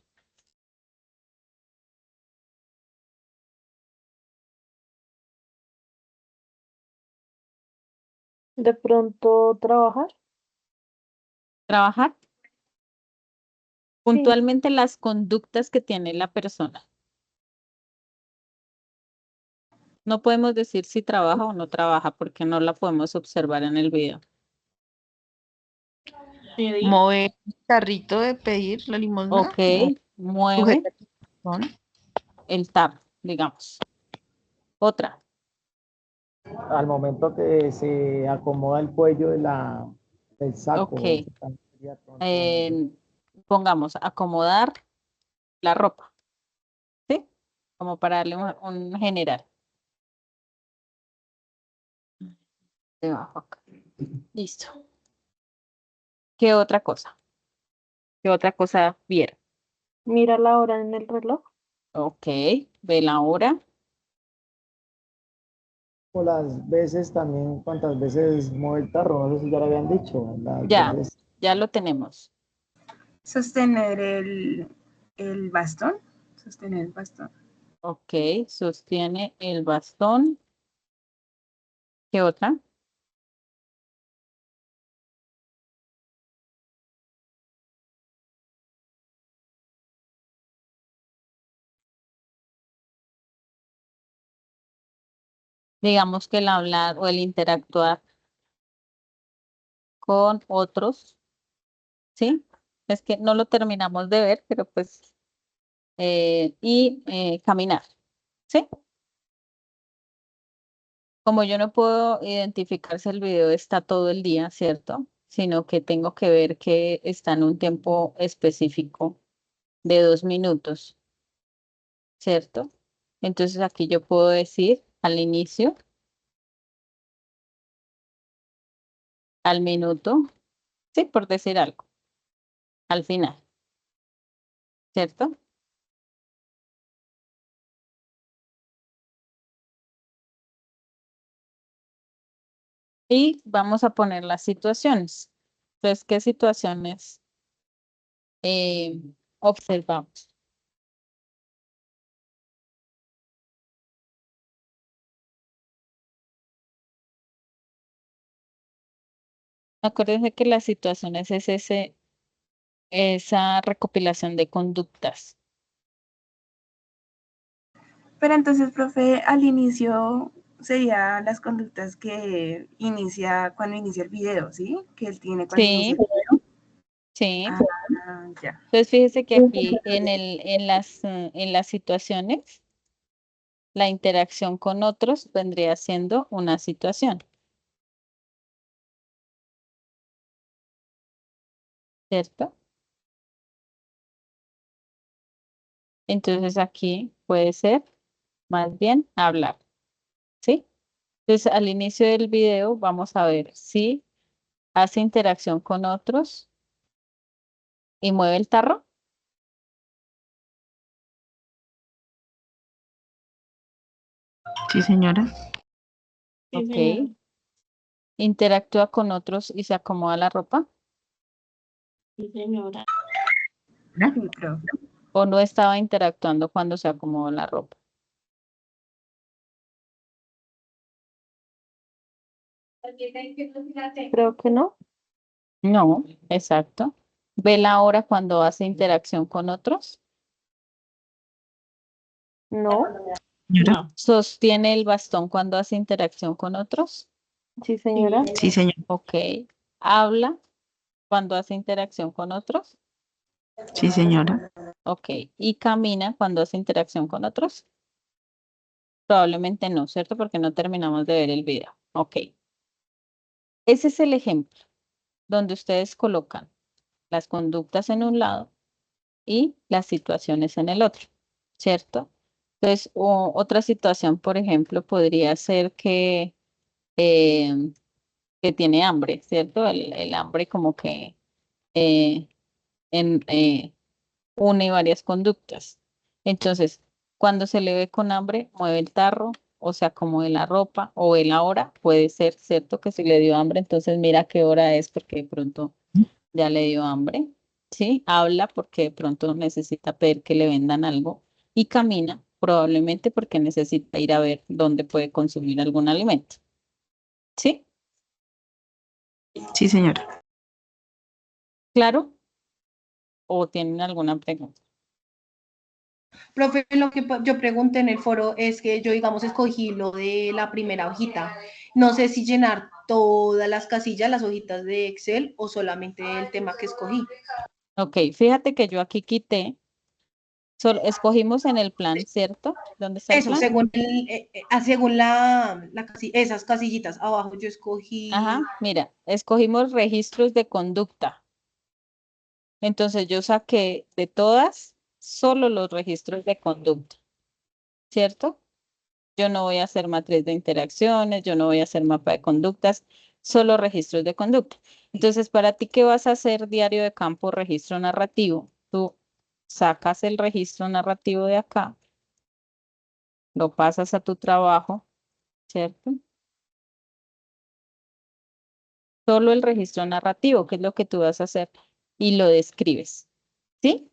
De pronto trabajar. Trabajar. Puntualmente las conductas que tiene la persona. No podemos decir si trabaja o no trabaja porque no la podemos observar en el video. Mover el carrito de pedir la limosna. Ok, mueve Sujetar el botón. el tab, digamos. Otra. Al momento que se acomoda el cuello del saco. Ok. Eso también sería pronto Pongamos acomodar la ropa. ¿Sí? Como para darle un general. Debajo acá. Listo. ¿Qué otra cosa? ¿Qué otra cosa vieron? Mira la hora en el reloj. Ok, ve la hora. O las veces también, cuántas veces mueve el tarro, no sé si ya lo habían dicho. Las Ya, veces. ya lo tenemos. Sostener el bastón. Sostener el bastón. Ok, sostiene el bastón. ¿Qué otra? Digamos que el hablar o el interactuar con otros, ¿sí? Es que no lo terminamos de ver, pero pues, caminar, ¿sí? Como yo no puedo identificar si el video está todo el día, ¿cierto? Sino que tengo que ver que está en un tiempo específico de 2 minutos, ¿cierto? Entonces aquí yo puedo decir al inicio, al minuto, sí, por decir algo, al final, ¿cierto? Y vamos a poner las situaciones. Entonces, ¿qué situaciones observamos? Acuérdense que las situaciones es esa recopilación de conductas. Pero entonces, profe, al inicio sería las conductas que inicia cuando inicia el video, ¿sí? Que él tiene cuando inicia Sí, el video. sí. Ya. Entonces, fíjese que aquí en las situaciones, la interacción con otros vendría siendo una situación. ¿Cierto? Entonces aquí puede ser más bien hablar, ¿sí? Entonces al inicio del video vamos a ver si hace interacción con otros y mueve el tarro. Sí, señora. Ok. Interactúa con otros y se acomoda la ropa. Sí, señora. Sí, profe. O no estaba interactuando cuando se acomodó la ropa. Creo que no. No, exacto. Ve la hora cuando hace interacción con otros. No. Señora. Sostiene el bastón cuando hace interacción con otros. Sí, señora. Sí, señora. Ok. Habla cuando hace interacción con otros. Sí, señora. Ok. Y camina cuando hace interacción con otros. Probablemente no, ¿cierto? Porque no terminamos de ver el video. Ok. Ese es el ejemplo donde ustedes colocan las conductas en un lado y las situaciones en el otro, ¿cierto? Entonces, otra situación, por ejemplo, podría ser que tiene hambre, ¿cierto? El hambre como que eh, une varias conductas. Entonces, cuando se le ve con hambre, mueve el tarro, o se acomode la ropa, o ve la hora, puede ser cierto que si le dio hambre, entonces mira qué hora es porque de pronto ya le dio hambre, ¿sí? Habla porque de pronto necesita pedir que le vendan algo y camina, probablemente porque necesita ir a ver dónde puede consumir algún alimento, ¿sí? Sí, señora. ¿Claro? ¿O tienen alguna pregunta? Profe, lo que yo pregunté en el foro es que yo, digamos, escogí lo de la primera hojita. No sé si llenar todas las casillas, las hojitas de Excel o solamente el tema que escogí. Ok, fíjate que yo aquí quité, escogimos en el plan, ¿cierto? ¿Dónde está el Eso, plan? según esas casillitas abajo, yo escogí. Ajá, mira, escogimos registros de conducta. Entonces yo saqué de todas solo los registros de conducta, ¿cierto? Yo no voy a hacer matriz de interacciones, yo no voy a hacer mapa de conductas, solo registros de conducta. Entonces, para ti, ¿qué vas a hacer diario de campo, registro narrativo? Tú sacas el registro narrativo de acá, lo pasas a tu trabajo, ¿cierto? Solo el registro narrativo, que es lo que tú vas a hacer, y lo describes, ¿sí?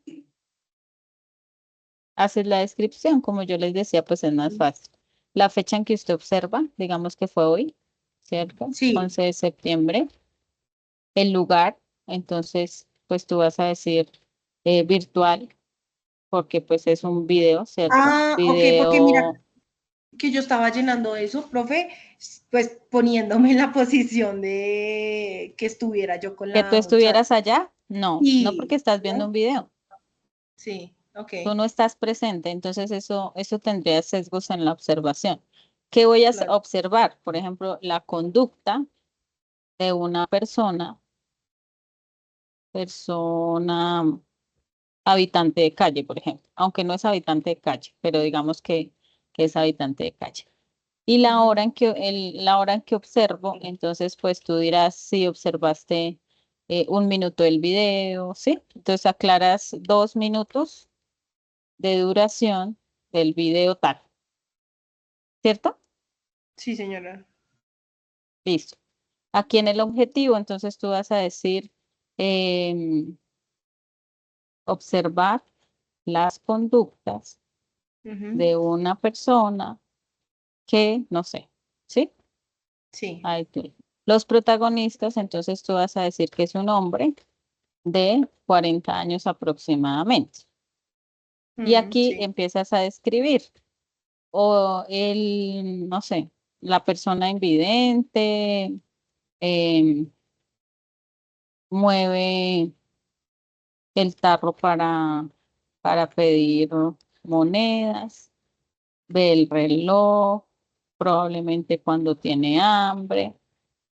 Haces la descripción, como yo les decía, pues es más fácil. La fecha en que usted observa, digamos que fue hoy, ¿cierto? Sí. 11 de septiembre. El lugar, entonces, pues tú vas a decir virtual, porque pues es un video, ¿cierto? Ah, ok, porque mira Video que yo estaba llenando eso, profe, pues poniéndome en la posición de que estuviera yo con que tú la muchacha. estuvieras allá, no, no Sí, porque estás viendo ¿no? un video, Sí, ok, tú no estás presente, entonces eso tendría sesgos en la observación. ¿Qué voy a claro. observar? Por ejemplo, la conducta de una persona habitante de calle, por ejemplo, aunque no es habitante de calle, pero digamos que es habitante de calle. Y la hora en que, la hora en que observo, entonces pues tú dirás si observaste 1 minuto del video, ¿sí? Entonces aclaras 2 minutos de duración del video tal, ¿cierto? Sí, señora. Listo. Aquí en el objetivo, entonces tú vas a decir em, observar las conductas Ujú, de una persona que, no sé, ¿sí? sí. Ahí tú. Los protagonistas, entonces tú vas a decir que es un hombre de 40 años aproximadamente. Y aquí Sí. empiezas a describir, o el, no sé, la persona invidente, em, mueve el tarro para pedir monedas, ve el reloj, probablemente cuando tiene hambre.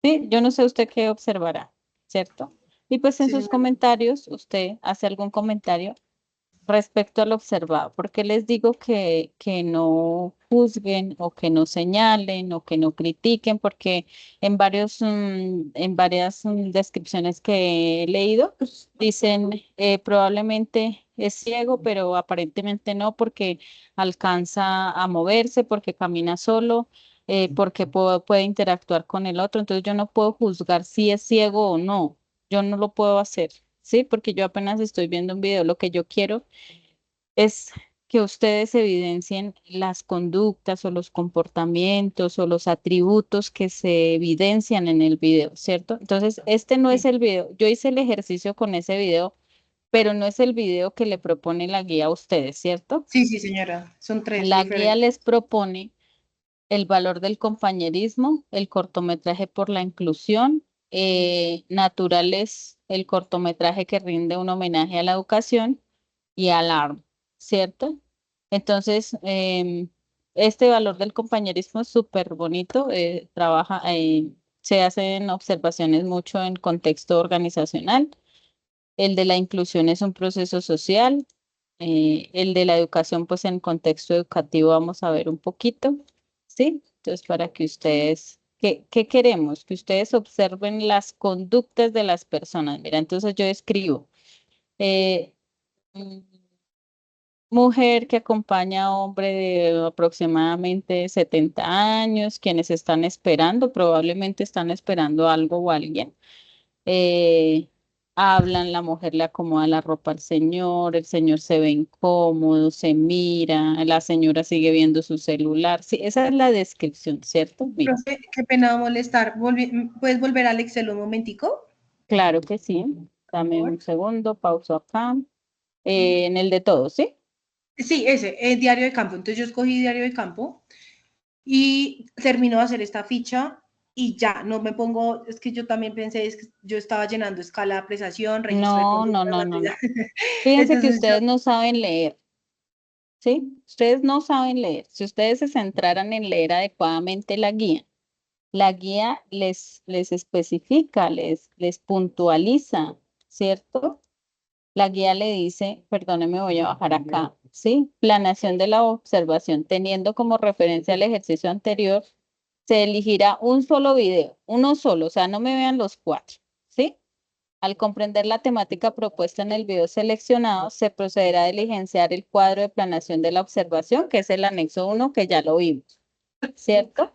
Sí, yo no sé usted qué observará, ¿cierto? Y pues en Sí, sus señora. comentarios, usted hace algún comentario respecto al observado, porque les digo que no juzguen o que no señalen o que no critiquen, porque en varias descripciones que he leído, pues, dicen probablemente es ciego, pero aparentemente no, porque alcanza a moverse, porque camina solo, porque puede interactuar con el otro. Entonces yo no puedo juzgar si es ciego o no, yo no lo puedo hacer. Sí, porque yo apenas estoy viendo un video, lo que yo quiero es que ustedes evidencien las conductas o los comportamientos o los atributos que se evidencian en el video, ¿cierto? Entonces, este no es Sí. el video. Yo hice el ejercicio con ese video, pero no es el video que le propone la guía a ustedes, ¿cierto? Sí, sí, señora. Son tres La guía diferentes. les propone el valor del compañerismo, el cortometraje por la inclusión, Natural es el cortometraje que rinde un homenaje a la educación y alarma, ¿cierto? Entonces, este valor del compañerismo es súper bonito, se hacen observaciones mucho en contexto organizacional. El de la inclusión es un proceso social. El de la educación, pues en contexto educativo vamos a ver un poquito, ¿sí? Entonces, para que ustedes, ¿qué queremos? Que ustedes observen las conductas de las personas. Mira, entonces yo escribo. Eh, mm, Mujer que acompaña a hombre de aproximadamente 70 años, quienes están esperando, probablemente están esperando algo o alguien. eh, Hablan, la mujer le acomoda la ropa al señor, el señor se ve incómodo, se mira, la señora sigue viendo su celular. Sí, esa es la descripción, ¿cierto? Mira, Profe, qué pena molestar. ¿Puedes volver al Excel un momentico? claro que sí. Dame un segundo, pauso acá. En el de todos, ¿sí? Sí, ese, diario de campo. Entonces yo escogí diario de campo y termino de hacer esta ficha y ya, no me pongo, es que yo también pensé, es que yo estaba llenando escala de apreciación, registro de No, no, conducta, no, no, no. gratuidad. Fíjense que Entonces yo, ustedes no saben leer, ¿sí? Ustedes no saben leer. Si ustedes se centraran en leer adecuadamente la guía les especifica, les puntualiza, ¿cierto? La guía le dice, perdóneme, voy a bajar acá, ¿sí? Planeación de la observación, teniendo como referencia el ejercicio anterior, se elegirá un solo video, uno solo, o sea, no me vean los cuatro, ¿sí? Al comprender la temática propuesta en el video seleccionado, se procederá a diligenciar el cuadro de planeación de la observación, que es el anexo 1, que ya lo vimos, ¿cierto?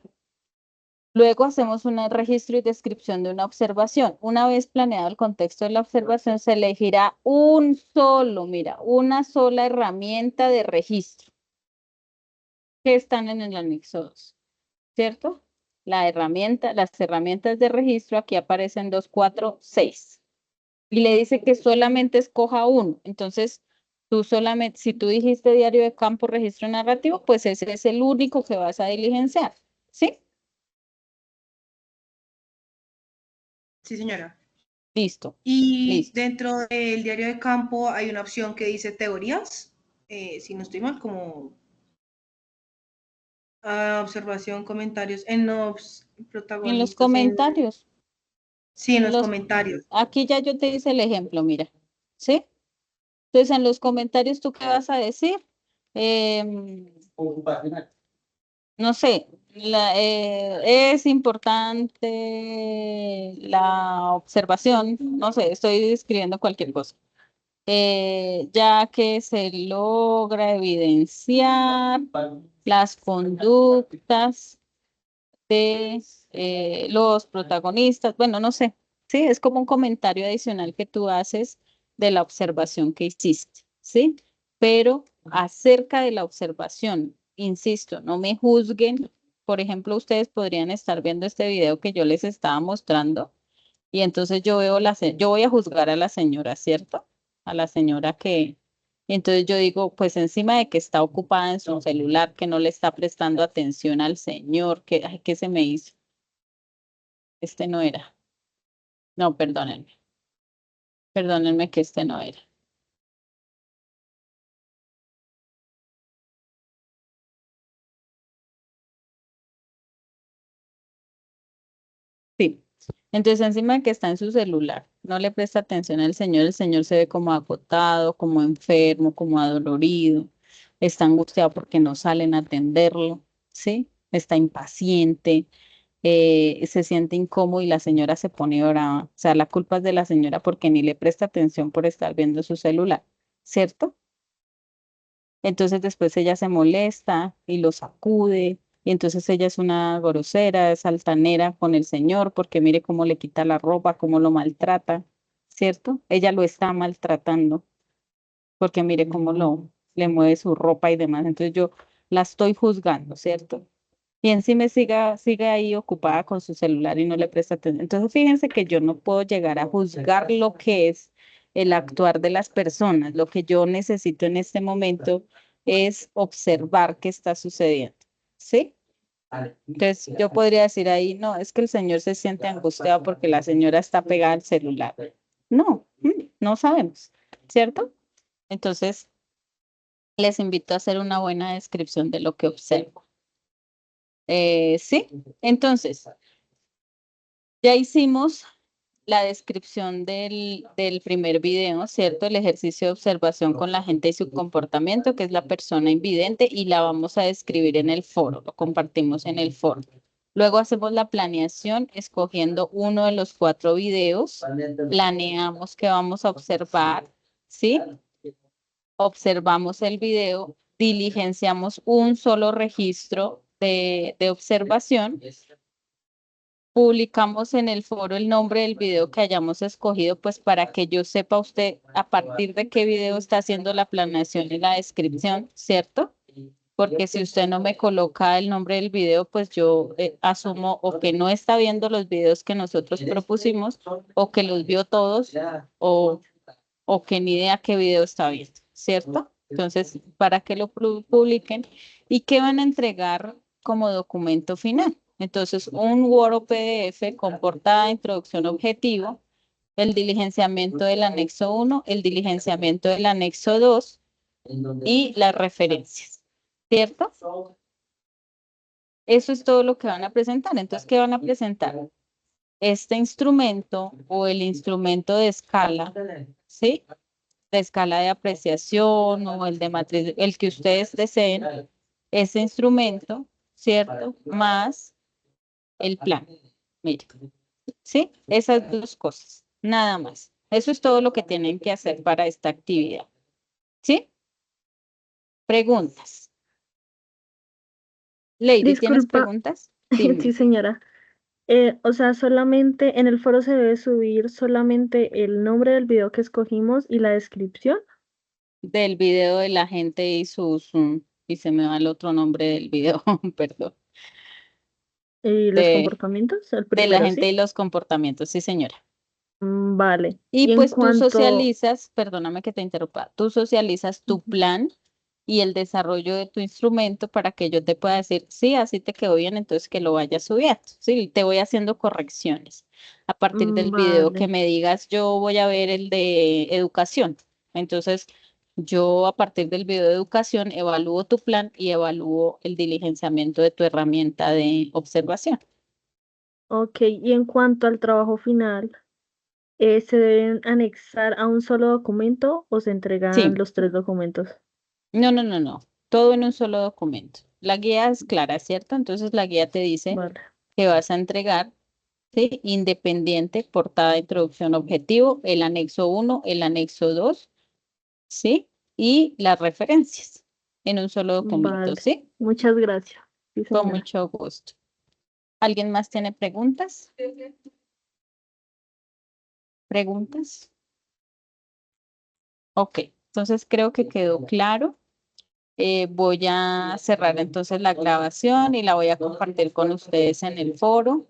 Luego hacemos un registro y descripción de una observación. Una vez planeado el contexto de la observación, se elegirá un solo, mira, una sola herramienta de registro que están en el anexo 2, ¿cierto? Las herramientas de registro, aquí aparecen 2, 4, 6. Y le dice que solamente escoja uno. Entonces, tú solamente, si tú dijiste diario de campo, registro narrativo, pues ese es el único que vas a diligenciar, ¿sí? sí señora. Listo, Y listo. dentro del diario de campo hay una opción que dice teorías, si no estoy mal, como observación, comentarios, en los En los protagonistas, comentarios, sí, en en los los, comentarios. aquí ya yo te hice el ejemplo, mira, ¿sí? Entonces, en los comentarios, ¿tú qué vas a decir? Em, no sé, es importante la observación, no sé, estoy escribiendo cualquier cosa. Ya que se logra evidenciar las conductas de los protagonistas. Bueno, no sé, sí, es como un comentario adicional que tú haces de la observación que hiciste, ¿sí? Pero acerca de la observación, insisto, no me juzguen. Por ejemplo, ustedes podrían estar viendo este video que yo les estaba mostrando y entonces yo veo yo voy a juzgar a la señora, ¿cierto? A la señora y entonces yo digo, pues encima de que está ocupada en su celular, que no le está prestando atención al señor, que, ay, ¿qué se me hizo? Este no era. No, perdónenme. Perdónenme que este no era. Sí. Entonces encima de que está en su celular, no le presta atención al señor, el señor se ve como agotado, como enfermo, como adolorido, está angustiado porque no salen a atenderlo, ¿sí? Está impaciente, se siente incómodo y la señora se pone brava. O sea, la culpa es de la señora porque ni le presta atención por estar viendo su celular, ¿cierto? Entonces después ella se molesta y lo sacude y entonces ella es una grosera, es altanera con el señor porque mire cómo le quita la ropa, cómo lo maltrata, ¿cierto? Ella lo está maltratando porque mire cómo le mueve su ropa y demás. Entonces yo la estoy juzgando, ¿cierto? Y encima sigue ahí ocupada con su celular y no le presta atención. Entonces, fíjense que yo no puedo llegar a juzgar lo que es el actuar de las personas. Lo que yo necesito en este momento es observar qué está sucediendo. ¿Sí? Entonces, yo podría decir ahí, no, es que el señor se siente angustiado porque la señora está pegada al celular. No, no sabemos, ¿cierto? Entonces, les invito a hacer una buena descripción de lo que observo. Sí, entonces, ya hicimos la descripción del primer video, ¿cierto? El ejercicio de observación con la gente y su comportamiento, que es la persona invidente, y la vamos a describir en el foro, lo compartimos en el foro. Luego hacemos la planeación escogiendo uno de los 4 videos, planeamos qué vamos a observar, ¿sí? Observamos el video, diligenciamos un solo registro de observación, publicamos en el foro el nombre del video que hayamos escogido, pues para que yo sepa usted a partir de qué video está haciendo la planeación y la descripción, ¿cierto? Porque si usted no me coloca el nombre del video, pues yo asumo o que no está viendo los videos que nosotros propusimos, o que los vio todos, o que ni idea qué video está viendo, ¿cierto? Entonces, para que lo publiquen y que van a entregar como documento final. Entonces, un Word o PDF con portada, introducción, objetivo, el diligenciamiento del anexo 1, el diligenciamiento del anexo 2 y las referencias, ¿cierto? Eso es todo lo que van a presentar. Entonces, ¿qué van a presentar? Este instrumento o el instrumento de escala, ¿sí? De escala de apreciación o el de matriz, el que ustedes deseen, ese instrumento, ¿cierto? Más el plan. Mire, ¿sí? Esas dos cosas, nada más. Eso es todo lo que tienen que hacer para esta actividad. ¿Sí? Preguntas. Lady, ¿tienes Disculpa. preguntas? Sí, Dime. señora. O sea, solamente en el foro se debe subir solamente el nombre del video que escogimos y la descripción Del video de la gente y y se me va el otro nombre del video, perdón. y los comportamientos, el De la primero, gente ¿sí? y los comportamientos, sí, señora. Vale. Y en pues tú cuanto, socializas, perdóname que te interrumpa, tú socializas tu plan y el desarrollo de tu instrumento para que yo te pueda decir, sí, así te quedó bien, entonces que lo vayas subiendo. Sí, te voy haciendo correcciones. A partir del video que vale, me digas, yo voy a ver el de educación. Entonces, yo a partir del video de educación evalúo tu plan y evalúo el diligenciamiento de tu herramienta de observación. ok. Y en cuanto al trabajo final, ¿se deben anexar a un solo documento o se entregan Sí, los 3 documentos? no. Todo en un solo documento. La guía es clara, ¿cierto? Entonces la guía te dice Vale, que vas a entregar, ¿sí? Independiente, portada, introducción, objetivo, el anexo 1, el anexo 2, ¿sí? Y las referencias en un solo documento, vale. ¿sí? Muchas gracias. Sí, Con señora. mucho gusto. ¿Alguien más tiene preguntas? ¿Preguntas? Ok, entonces creo que quedó claro. Voy a cerrar entonces la grabación y la voy a compartir con ustedes en el foro.